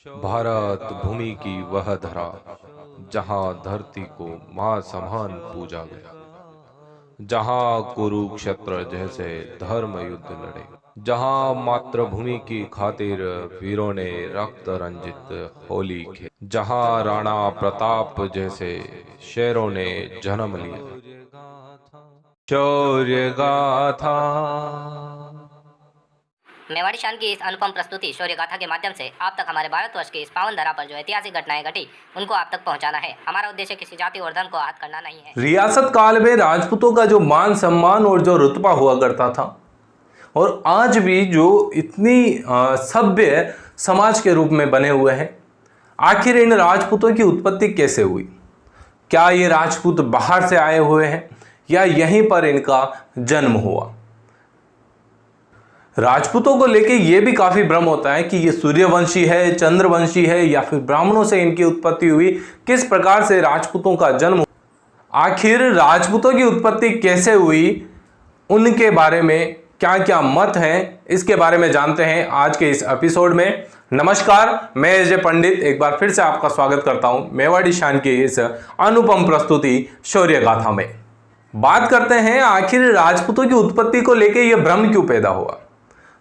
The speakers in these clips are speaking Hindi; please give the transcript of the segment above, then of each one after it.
भारत भूमि की वह धरा जहाँ धरती को माँ समान पूजा गया, जहाँ कुरुक्षेत्र जैसे धर्म युद्ध लड़े, जहाँ मातृभूमि की खातिर वीरों ने रक्त रंजित होली खेली, जहाँ राणा प्रताप जैसे शेरों ने जन्म लिया। शौर्य गाथा। मेवाड़ी शान की इस अनुपम प्रस्तुति शौर्य गाथा के माध्यम से आप तक हमारे भारतवर्ष की इस पावन धरा पर जो ऐतिहासिक घटनाएं घटी उनको आप तक पहुंचाना है। हमारा उद्देश्य किसी जाति और धर्म को आहत करना नहीं है। रियासत काल में राजपूतों का जो मान सम्मान और जो रुतबा हुआ करता था, और आज भी जो इतनी सभ्य समाज के रूप में बने हुए हैं, आखिर इन राजपूतों की उत्पत्ति कैसे हुई? क्या ये राजपूत बाहर से आए हुए हैं या यहीं पर इनका जन्म हुआ? राजपूतों को लेके ये भी काफी भ्रम होता है कि ये सूर्यवंशी है, चंद्रवंशी है, या फिर ब्राह्मणों से इनकी उत्पत्ति हुई। किस प्रकार से राजपूतों का जन्म, आखिर राजपूतों की उत्पत्ति कैसे हुई, उनके बारे में क्या क्या मत हैं, इसके बारे में जानते हैं आज के इस एपिसोड में। नमस्कार, मैं अजय पंडित एक बार फिर से आपका स्वागत करता हूं मेवाड़ी शान की इस अनुपम प्रस्तुति शौर्य गाथा में। बात करते हैं आखिर राजपूतों की उत्पत्ति को लेकर यह भ्रम क्यों पैदा हुआ।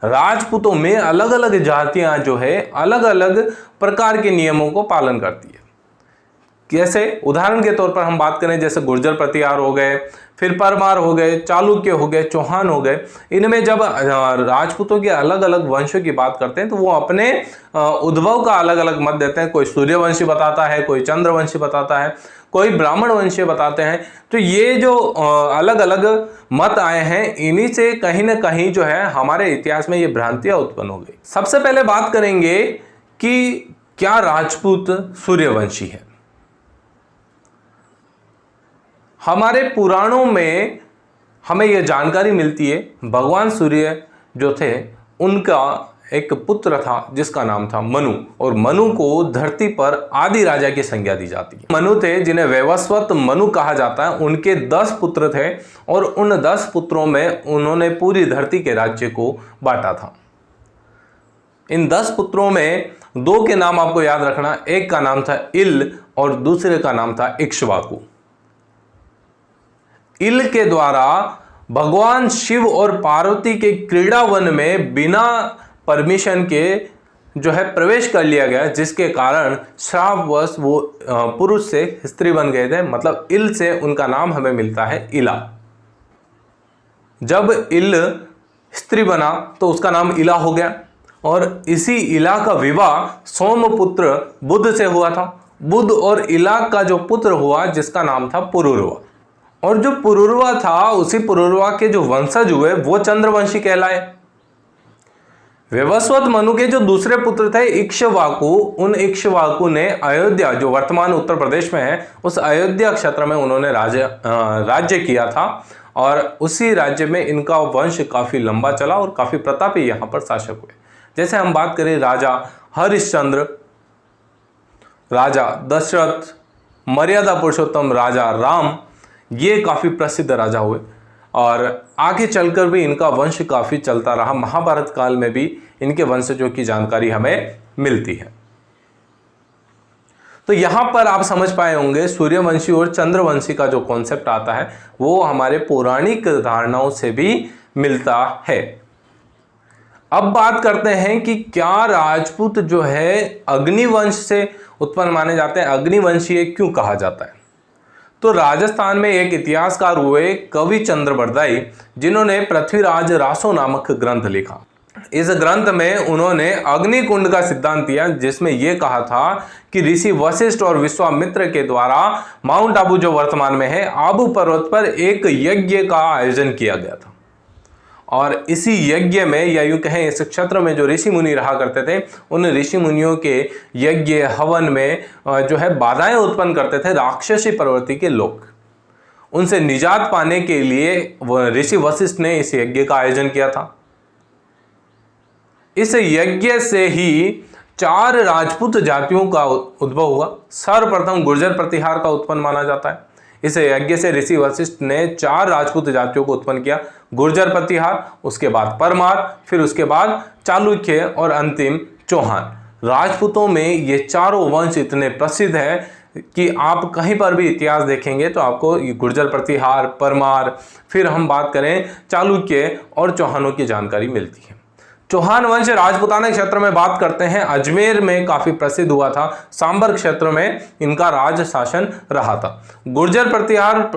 राजपूतों में अलग अलग जातियां जो है अलग अलग प्रकार के नियमों को पालन करती है। जैसे उदाहरण के तौर पर हम बात करें, जैसे गुर्जर प्रतिहार हो गए, फिर परमार हो गए, चालुक्य हो गए, चौहान हो गए। इनमें जब राजपूतों के अलग अलग वंशों की बात करते हैं तो वो अपने उद्भव का अलग अलग मत देते हैं। कोई सूर्यवंशी बताता है, कोई चंद्रवंशी बताता है, कोई ब्राह्मण वंशी बताते हैं। तो ये जो अलग अलग मत आए हैं, इन्हीं से कहीं ना कहीं जो है हमारे इतिहास में ये भ्रांतियां उत्पन्न हो गई। सबसे पहले बात करेंगे कि क्या राजपूत सूर्यवंशी है। हमारे पुराणों में हमें यह जानकारी मिलती है, भगवान सूर्य जो थे उनका एक पुत्र था जिसका नाम था मनु, और मनु को धरती पर आदि राजा की संज्ञा दी जाती है। मनु थे जिन्हें वैवस्वत मनु कहा जाता है। उनके 10 पुत्र थे और उन 10 पुत्रों में उन्होंने पूरी धरती के राज्य को बांटा था। इन 10 पुत्रों में 2 के नाम आपको याद रखना, एक का नाम था इल और दूसरे का नाम था इक्ष्वाकु। इल के द्वारा भगवान शिव और पार्वती के क्रीड़ावन में बिना परमिशन के जो है प्रवेश कर लिया गया, जिसके कारण श्रापवश वो पुरुष से स्त्री बन गए थे। मतलब इल से उनका नाम हमें मिलता है इला। जब इल स्त्री बना तो उसका नाम इला हो गया, और इसी इला का विवाह सोमपुत्र बुध से हुआ था। बुध और इला का जो पुत्र हुआ जिसका नाम था पुरुरवा, और जो पुरुरवा था उसी पुरुरवा के जो वंशज हुए वो चंद्रवंशी कहलाए। वैवस्वत मनु के जो दूसरे पुत्र थे इक्ष्वाकु, उन इक्ष्वाकु ने अयोध्या जो वर्तमान उत्तर प्रदेश में है उस अयोध्या क्षेत्र में उन्होंने राज्य किया था, और उसी राज्य में इनका वंश काफी लंबा चला और काफी प्रतापी यहाँ पर शासक हुए। जैसे हम बात करें राजा हरिश्चंद्र, राजा दशरथ, मर्यादा पुरुषोत्तम राजा राम, ये काफी प्रसिद्ध राजा हुए, और आगे चलकर भी इनका वंश काफी चलता रहा। महाभारत काल में भी इनके वंशजों की जानकारी हमें मिलती है। तो यहां पर आप समझ पाए होंगे सूर्यवंशी और चंद्रवंशी का जो कॉन्सेप्ट आता है वो हमारे पौराणिक धारणाओं से भी मिलता है। अब बात करते हैं कि क्या राजपूत जो है अग्निवंश से उत्पन्न माने जाते हैं, अग्निवंशीय क्यों कहा जाता है। तो राजस्थान में एक इतिहासकार हुए कवि चंद्रबरदाई, जिन्होंने पृथ्वीराज रासो नामक ग्रंथ लिखा। इस ग्रंथ में उन्होंने अग्निकुंड का सिद्धांत दिया, जिसमें यह कहा था कि ऋषि वशिष्ठ और विश्वामित्र के द्वारा माउंट आबू जो वर्तमान में है आबू पर्वत पर एक यज्ञ का आयोजन किया गया था, और इसी यज्ञ में या यूं कहें इस क्षेत्र में जो ऋषि मुनि रहा करते थे, उन ऋषि मुनियों के यज्ञ हवन में जो है बाधाएं उत्पन्न करते थे राक्षसी प्रवृत्ति के लोग। उनसे निजात पाने के लिए ऋषि वशिष्ठ ने इस यज्ञ का आयोजन किया था। इस यज्ञ से ही 4 राजपूत जातियों का उद्भव हुआ। सर्वप्रथम गुर्जर प्रतिहार का उत्पन्न माना जाता है। इस यज्ञ से ऋषि वशिष्ठ ने 4 राजपूत जातियों को उत्पन्न किया, गुर्जर प्रतिहार, उसके बाद परमार, फिर उसके बाद चालुक्य और अंतिम चौहान। राजपूतों में ये चारों वंश इतने प्रसिद्ध है कि आप कहीं पर भी इतिहास देखेंगे तो आपको गुर्जर प्रतिहार, परमार, फिर हम बात करें चालुक्य और चौहानों की जानकारी मिलती है। चौहान वंश राजपूताना क्षेत्र में बात करते हैं, अजमेर में काफी प्रसिद्ध हुआ था, सांबर क्षेत्र में इनका राज शासन रहा था। गुर्जर प्रतिहार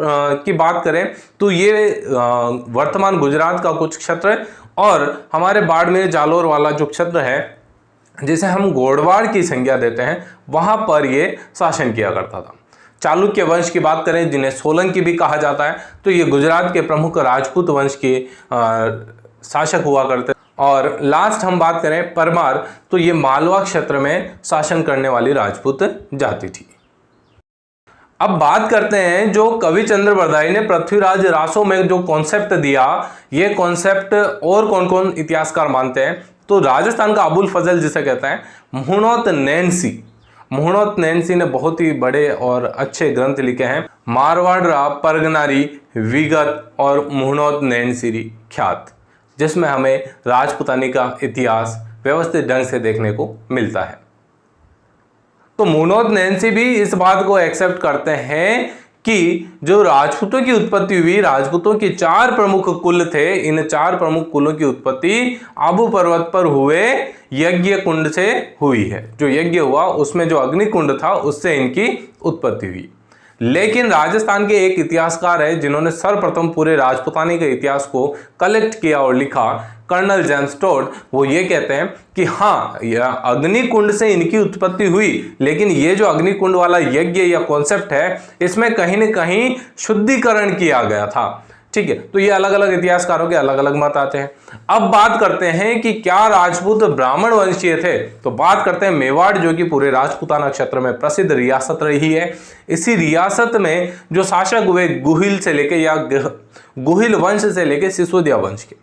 की बात करें तो ये वर्तमान गुजरात का कुछ क्षेत्र है, और हमारे बाड़मेर जालोर वाला जो क्षेत्र है जिसे हम गोड़वाड़ की संज्ञा देते हैं, वहां पर ये शासन किया करता था। चालुक्य वंश की बात करें जिन्हें सोलंकी भी कहा जाता है, तो ये गुजरात के प्रमुख राजपूत वंश के शासक हुआ करते। और लास्ट हम बात करें परमार, तो ये मालवा क्षेत्र में शासन करने वाली राजपूत जाति थी। अब बात करते हैं जो कवि चंद्र बरदाई ने पृथ्वीराज रासो में जो कॉन्सेप्ट दिया, ये कॉन्सेप्ट और कौन कौन इतिहासकार मानते हैं, तो राजस्थान का अबुल फजल जिसे कहते हैं, मुहणोत नैन्सी ने बहुत ही बड़े और अच्छे ग्रंथ लिखे हैं, मारवाड़ परगनारी विगत और मुहणोत नैन्सी ख्यात, जिसमें हमें राजपूतानी का इतिहास व्यवस्थित ढंग से देखने को मिलता है। तो मुहणोत नैन्सी भी इस बात को एक्सेप्ट करते हैं कि जो राजपूतों की उत्पत्ति हुई, राजपूतों के 4 प्रमुख कुल थे, इन 4 प्रमुख कुलों की उत्पत्ति आबू पर्वत पर हुए यज्ञ कुंड से हुई है। जो यज्ञ हुआ उसमें जो अग्निकुंड था उससे इनकी उत्पत्ति हुई। लेकिन राजस्थान के एक इतिहासकार है जिन्होंने सर्वप्रथम पूरे राजपूतानी के इतिहास को कलेक्ट किया और लिखा, कर्नल जेम्स टोड, वो ये कहते हैं कि हाँ, यह अग्निकुंड से इनकी उत्पत्ति हुई, लेकिन ये जो अग्निकुंड वाला यज्ञ या कॉन्सेप्ट है, इसमें कहीं न कहीं शुद्धिकरण किया गया था। ठीक है, तो ये अलग अलग इतिहासकारों के अलग अलग मत आते हैं। अब बात करते हैं कि क्या राजपूत ब्राह्मण वंशीय थे, तो बात करते हैं मेवाड़, जो कि पूरे राजपूताना क्षेत्र में प्रसिद्ध रियासत रही है। इसी रियासत में जो शासक हुए गुहिल से लेके या गुहिल वंश से लेके सिसोदिया वंश के,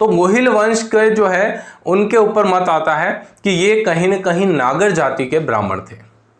तो गुहिल वंश के जो है उनके ऊपर मत आता है कि ये कहीं न कहीं नागर जाति के ब्राह्मण थे।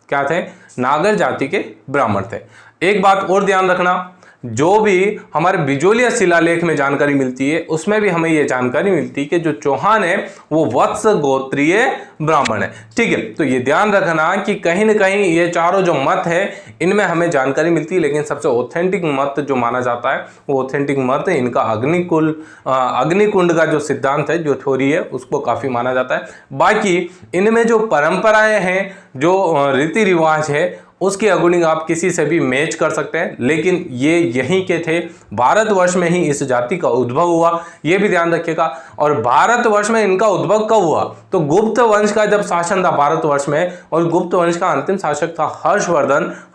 क्या थे? नागर जाति के ब्राह्मण थे। एक बात और ध्यान रखना, जो भी हमारे बिजोलिया शिलालेख में जानकारी मिलती है उसमें भी हमें यह जानकारी मिलती है कि जो चौहान है वो वत्स गोत्रीय ब्राह्मण है। ठीक है, तो ये ध्यान रखना कि कहीं न कहीं ये चारों जो मत है इनमें हमें जानकारी मिलती है, लेकिन सबसे ऑथेंटिक मत जो माना जाता है वो ऑथेंटिक मत है इनका अग्निकुंड का जो सिद्धांत है, जो थ्योरी है, उसको काफी माना जाता है। बाकी इनमें जो परंपराएं हैं, जो रीति रिवाज है, उसके अकॉर्डिंग आप किसी से भी मैच कर सकते हैं, लेकिन ये यहीं के थे। भारतवर्ष में ही इस जाति का उद्भव हुआ, ये भी ध्यान रखिएगा। और भारतवर्ष में इनका उद्भव कब हुआ, तो गुप्त वंश का जब शासन था भारतवर्ष में, और गुप्त वंश का अंतिम शासक था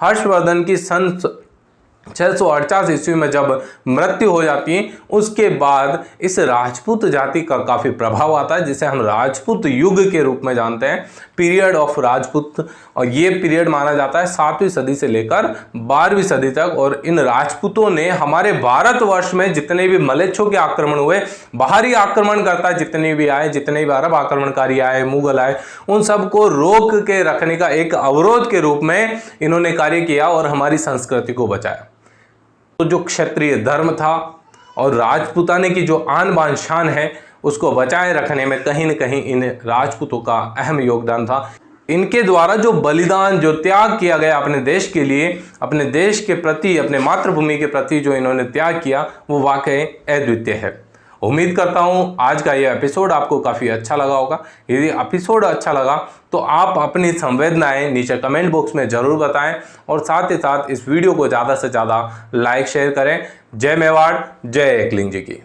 हर्षवर्धन की सन 648 ईस्वी में जब मृत्यु हो जाती है, उसके बाद इस राजपूत जाति का काफ़ी प्रभाव आता है, जिसे हम राजपूत युग के रूप में जानते हैं, पीरियड ऑफ राजपूत। और ये पीरियड माना जाता है 7वीं सदी से लेकर 12वीं सदी तक। और इन राजपूतों ने हमारे भारतवर्ष में जितने भी मलेच्छों के आक्रमण हुए, बाहरी आक्रमणकर्ता जितने भी आए, जितने भी अरब आक्रमणकारी आए, मुगल आए, उन सबको रोक के रखने का एक अवरोध के रूप में इन्होंने कार्य किया और हमारी संस्कृति को बचाया। तो जो क्षत्रिय धर्म था और राजपूताने की जो आन बान शान है, उसको बचाए रखने में कहीं न कहीं इन राजपूतों का अहम योगदान था। इनके द्वारा जो बलिदान, जो त्याग किया गया अपने देश के लिए, अपने देश के प्रति, अपने मातृभूमि के प्रति जो इन्होंने त्याग किया, वो वाकई अद्वितीय है। उम्मीद करता हूँ आज का ये एपिसोड आपको काफ़ी अच्छा लगा होगा। यदि एपिसोड अच्छा लगा तो आप अपनी संवेदनाएं नीचे कमेंट बॉक्स में ज़रूर बताएं, और साथ ही साथ इस वीडियो को ज़्यादा से ज़्यादा लाइक शेयर करें। जय मेवाड़, जय एकलिंग जी की।